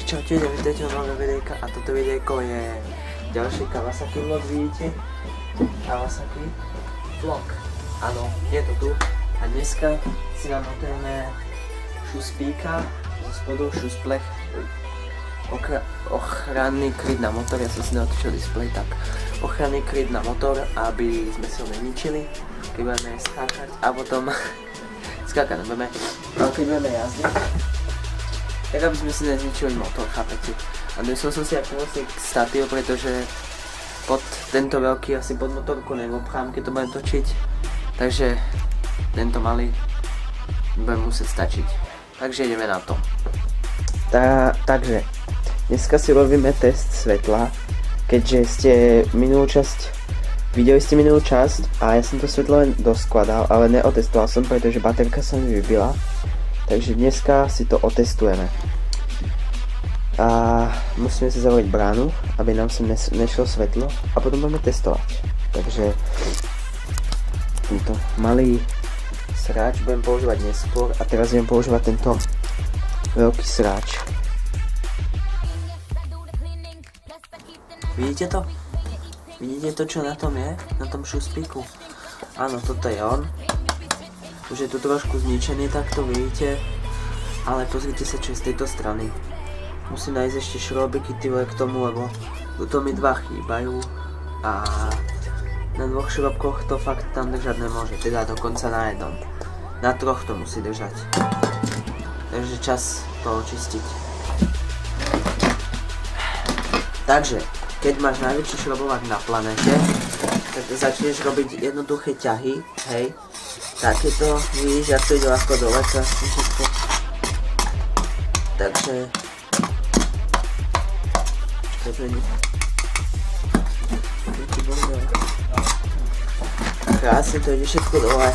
čaute, vítajte u nové videjka a toto videjko je ďalší Kawasaki vlog, vidíte? Kawasaki vlog, áno, je to tu a dneska si namontujeme šuspíka zo spodu, šusplech, ochranný kryt na motor, ja som si neotočil displej, tak ochranný kryt na motor, aby sme si ho neničili, keď budeme skákať a potom skákať nebudeme, ale keď budeme jazdiť, tak aby sme si nezničili motor, chápete? A dnesol som si aj pomocník statív, pretože pod tento veľký asi pod motorku neobchám, keď to budem točiť. Takže tento malý budem musieť stačiť. Takže ideme na to. Takže dneska si robíme test svetla, keďže ste videli ste minulú časť a ja som to svetlo len doskladal, ale neotestoval som, pretože baterka sa mi vybila. Takže dneska si to otestujeme. A musíme si zavoliť bránu, aby nám sem nešlo svetlo a potom budeme testovať. Takže tento malý sráč budem používať neskôr a teraz budem používať tento veľký sráč. Vidíte to? Vidíte to, čo na tom je? Na tom šuspíku? Áno, toto je on. Už je tu trošku zničený, tak to vidíte, ale pozrite sa, čo je z tejto strany. Musím nájsť ešte šrobiky k tomu, lebo tuto mi dva chýbajú a na dvoch šrobkoch to fakt tam držať nemôže, teda dokonca na jednom. Na troch to musí držať. Takže čas to očistiť. Takže, keď máš najväčší šrobovák na planete, tak začneš robiť jednoduché ťahy, hej. Takéto, vidíš, jak to ide ľahko dole, krásne všetko. Takže... Čakaj, to ide. Krásne to ide všetko dole.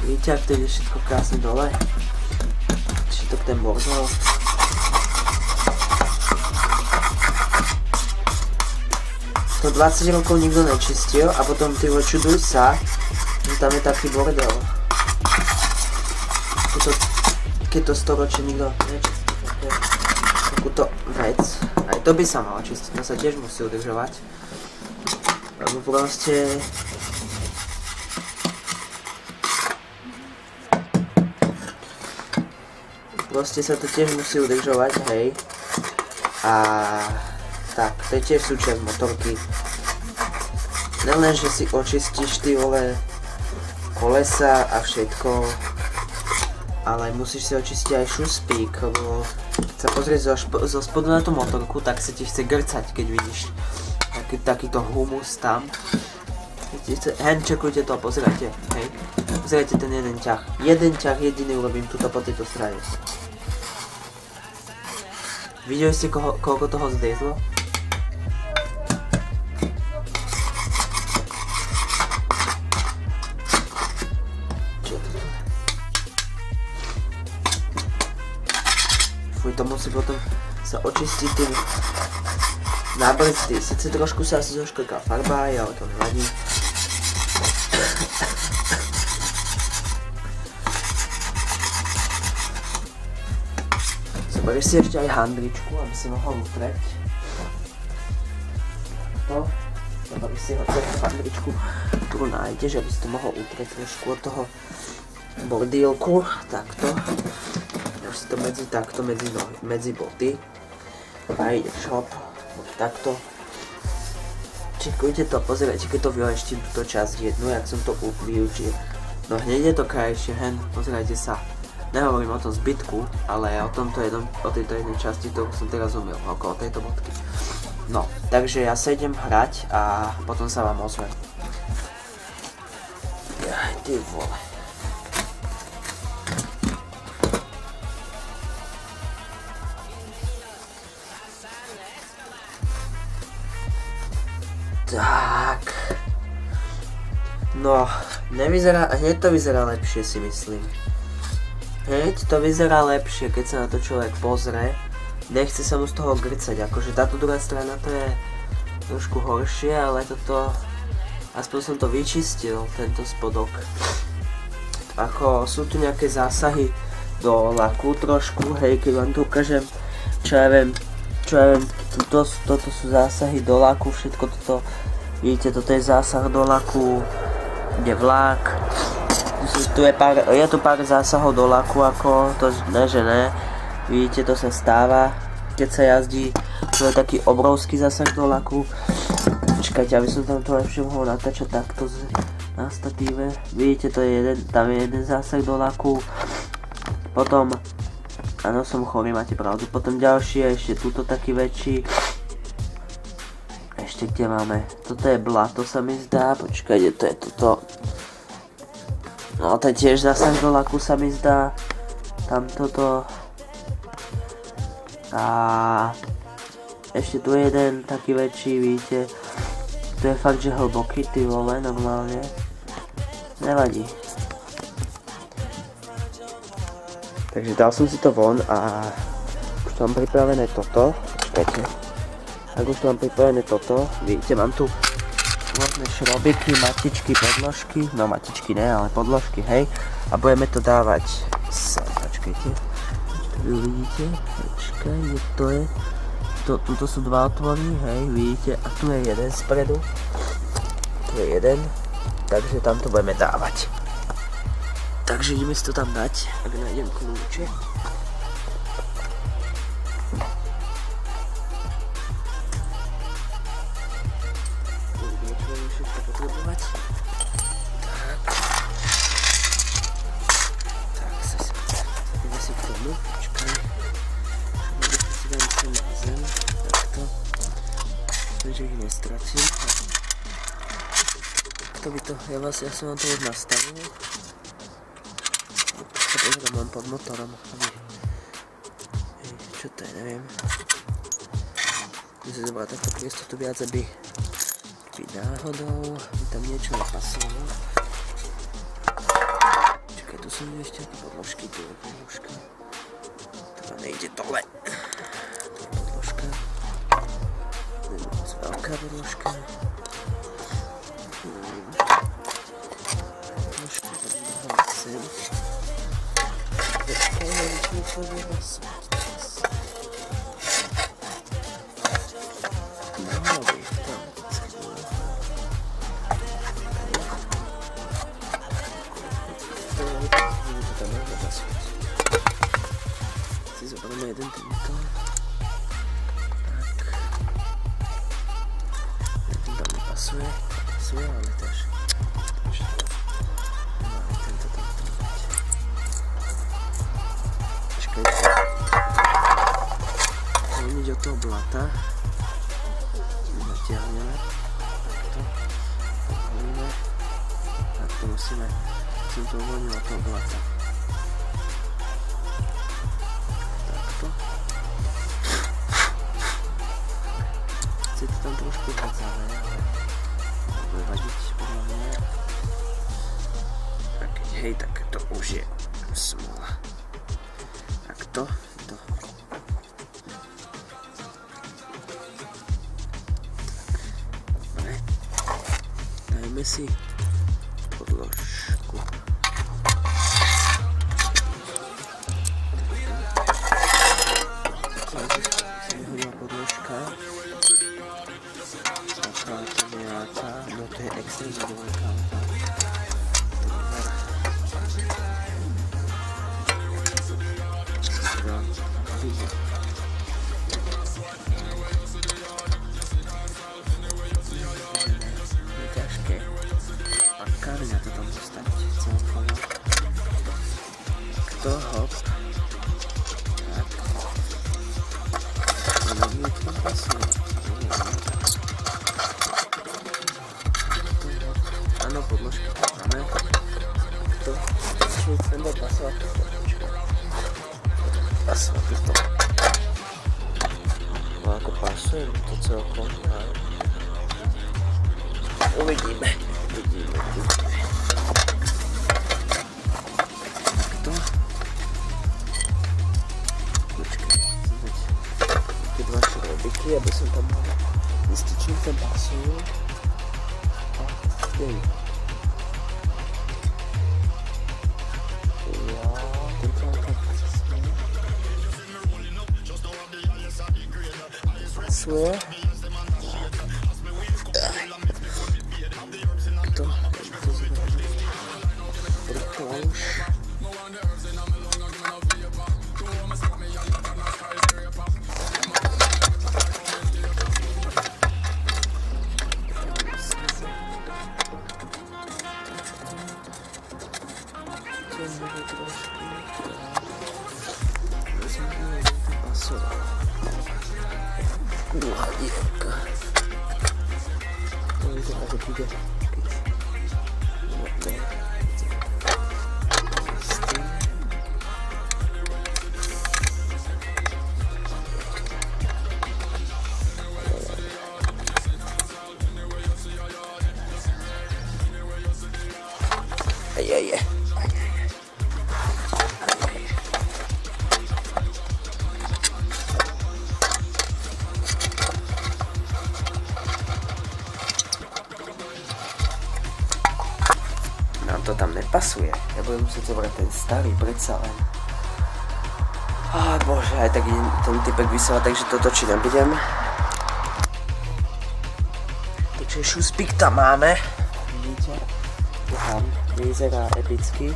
Vidíte, jak to ide všetko krásne dole? Všetko ten bordel. To 20 rokov nikto nečistil a potom ty čuduj sa, že tam je taký bordel. Keď to storočie nikto nečistil, takúto vec. Aj to by sa malo čistiť, to sa tiež musí udržovať. Lebo proste sa to tiež musí udržovať, hej. A tak, to je tiež súčasť motorky. Nelen, že si očistíš ty vole kolesa a všetko, ale musíš si očistiť aj šuspík, lebo keď sa pozrieš zo spodu na tú motorku, tak sa ti chce grcať, keď vidíš takýto humus tam. Hen, čekujte to, pozerajte, hej. Pozerajte ten jeden ťah. Jeden ťah jediný urobím tuto po tejto strane. Videli ste, koľko toho zliezlo? To musí potom sa očistiť tým na brzdy. Sice trošku sa asi zoškrká farba, ale to nevadí. Zoberieš si ešte aj handričku, aby si mohol utrieť. Takto. Zoberieš si handričku, ktorú nájdeš, aby si to mohol utrieť trošku od toho bordílku. Takto. Si to medzi boty a ideš hop, takto. Čekujte to, pozerajte, keď to vyleštín túto časť jednu, jak som to vyučil. No hneď je to krajšie, hen, pozerajte sa. Nehovorím o tom zbytku, ale o tejto jednej časti, ktorú som teraz umiel, okolo tejto bodky. No, takže ja sa idem hrať a potom sa vám ozvem. Jaj, ty vole. Tak. No, hneď to vyzerá lepšie, si myslím. Hneď to vyzerá lepšie, keď sa na to človek pozrie. Nechce sa mu z toho grcať, akože táto druhá strana to je trošku horšie, ale toto... Aspoň som to vyčistil, tento spodok. ako sú tu nejaké zásahy do laku trošku, hej, keď vám to ukážem, čo ja viem, toto sú zásahy do laku, všetko toto, vidíte, toto je zásah do laku, kde vlak, je tu pár zásahov do laku, ako, to ne, že ne, vidíte, to sa stáva, keď sa jazdí, to je taký obrovský zásah do laku. Počkajte, aby som tam to lepšie mohol natáčať takto na statíve. Vidíte, to je tam je jeden zásah do laku. Potom, áno, som chorý, máte pravdu. Potom ďalší je ešte túto taký väčší. Ešte kde máme? Toto je blato, sa mi zdá. Počkajte, to je toto. No, to je tiež zásah do laku, sa mi zdá. Tam toto. A ešte tu je jeden taký väčší, vidíte. To je fakt, že hlboký, ty vole, normálne. Nevadí. Takže dal som si to von a už tu mám pripravené toto. Počkajte. Tak už tu mám pripravené toto. Vidíte, mám tu rôzne šrobiky, matičky, podložky. No matičky ne, ale podložky, hej. A budeme to dávať sem. Počkajte. Tu vidíte. Počkaj, kde to je? Tuto sú dva otvory, hej, vidíte, a tu je jeden spredu, tu je jeden, takže tam to budeme dávať. Takže ideme si to tam dať, ak nájdem kľúče. Uvidíme, čo budeme všetko potrebovať. Tak, ideme si k tomu, počkaj. Zem, takto, takže ich nestratím. Ja som vám to už nastavil. Sa pozriem, mám pod motorom. Čo to je, neviem. Musím zobrať takto priestotu viac, aby náhodou mi tam niečo nepasovalo. Čakaj, tu sú ešte také podložky, tu je podložka. To nejde dole. Veľká podložka. Podložka podložka sem. Počkaj, neviem, čo podložka sem. Nahovi, tam vždycky bylo. To tam neviem pasovať. Si zoberieme jeden tento. Pasuje, ale tež. Máme tento tam to mať. Počkajte. Budeme ísť od toho blata. Natiahneme. Takto. Uvolíme. Takto musím to uvoľniť od toho blata. Takto. Chce to tam trošku hadzavé, ale bude vadiť podľa mňa. A keď hej, tak to už je smola. Tak to. Dobre. Dajme si podložku. Takže sa mi hodila podložka. No to je extrémne veľká. Je ťažké. Pakárňa to tam dostať celkovo. Takto, hop. Tak. Ale nie to pasuje. Áno, podložky máme. Takto. Čo chcem dať pasovať toto. Pasovať toto. No ako pasujem to celkom. Uvidíme. Takto. Počkaj. Také dva šrobiky, aby som tam mohol zistiť, čím tam pasujú. pasuje. To už. Dlhá dívka. To vyzerá, že bude. Ajajaj. Nám to tam nepasuje. Ja budem musieť zobrať ten starý predsa len. Bože, aj tak ten typek vysiela, takže to točiť nebudem. Takže šuspík tam máme. Vidíte? Tam vyzerá epicky.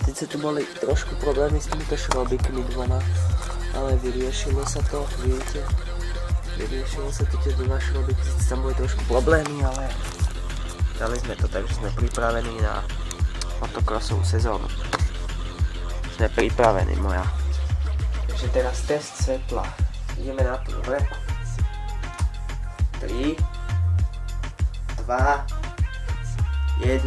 Sice tu boli trošku problémy s týmito šrobikmi dvoma, ale vyriešilo sa to, vidíte? Vyriešilo sa to tie dva šrobiky, sice tam boli trošku problémy, ale dali sme to, takže sme pripravení na motocrossovú sezónu. Sme pripravení, moja. Takže teraz test svetla. Ideme na to, dobre? 3, 2, 1.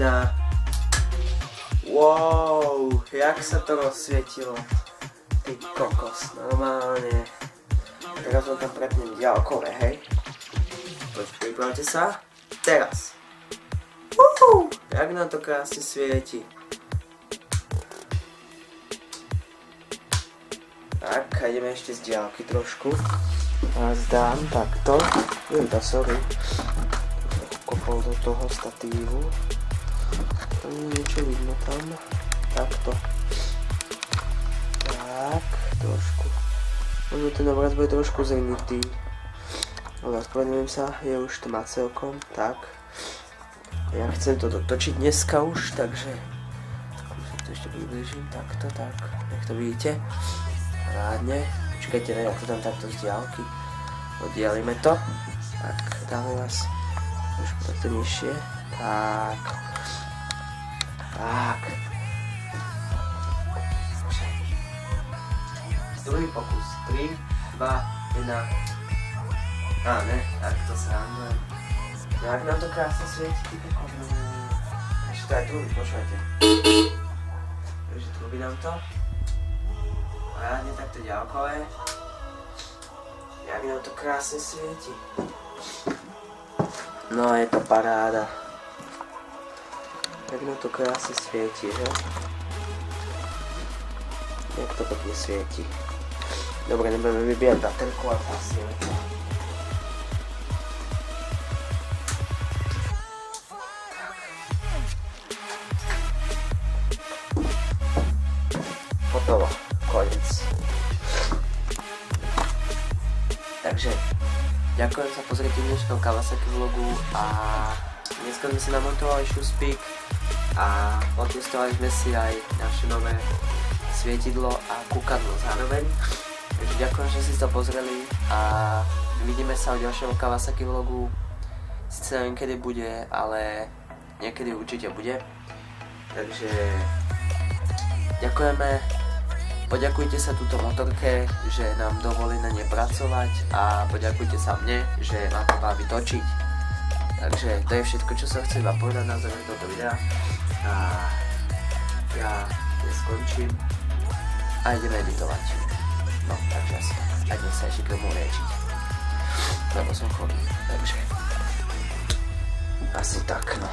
Wow, jak sa to rozsvietilo. Ty kokos, normálne. Teraz vám tam prepnem diaľkové, hej. Poď, pripravte sa. Teraz. Jak nám to krásne svieti. Tak, a ideme ešte z diaľky trošku. A zdám takto. Sorry. Kopol do toho statívu. Tam je niečo vidno tam. Takto. Tak, trošku. Možno ten obraz bude trošku zrnitý. Ale ospravedlňujem sa, je už tma celkom. Tak. Ja chcem to dotočiť dneska už, takže to ešte približím. Takto, tak. Nech to vidíte. Rádne. Počkajte, ja to dám takto z diaľky. Oddialíme to. Tak, dáme vás trošku takto nižšie. Tak. Tak. Druhý pokus. 3, 2, 1. Ne, tak to srandujem. Jak nám to krásne svieti, ty pekov. Ešte to aj trúbi, počúvajte. Takže trúbi nám to. Rádne takto ďalkové. Jak nám to krásne svieti. No je to paráda. Jak nám to krásne svieti, že? Jak to pekne svieti. Dobre, nebudeme vybíjať baterku, ale asi je. Hotovo, koniec. Takže, ďakujem za pozrieť dnešného Kawasaki vlogu a dneska sme si namontovali šuspík a otestovali sme si aj naše nové svietidlo a kúkadlo zároveň. Takže ďakujem, že ste to pozreli a vidíme sa v ďalšom Kawasaki vlogu. Sice neviem, kedy bude, ale niekedy určite bude. Takže ďakujeme. Poďakujte sa túto motorke, že nám dovolí na ne pracovať a poďakujte sa mne, že ma to baví točiť. Takže to je všetko, čo som chcel iba povedať na záver tohto videa. A ja skončím a ideme editovať. No, takže asi. A dnes sa ešte krmu liečiť. Lebo som chorý, takže asi tak, no.